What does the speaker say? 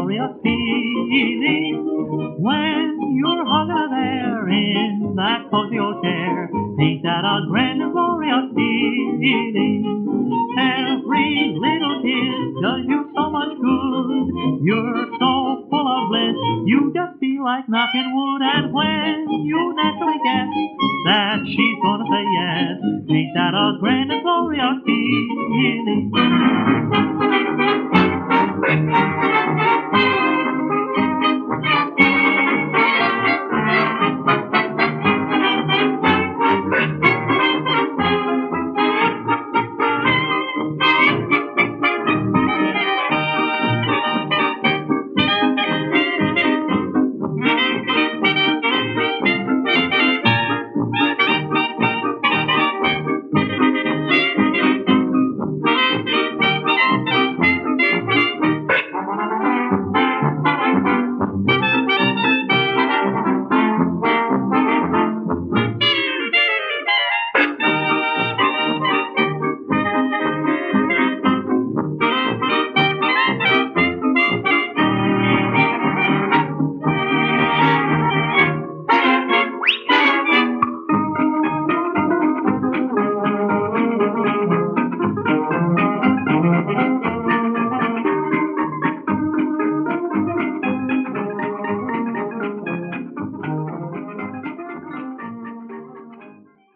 glorious feeling when you're hugging her there in that cozy old chair. Ain't that a grand and glorious feeling? Every little kiss does you so much good. You're so full of bliss, you just feel like knocking wood. And when you naturally guess that she's gonna say yes, ain't that a grand and glorious feeling?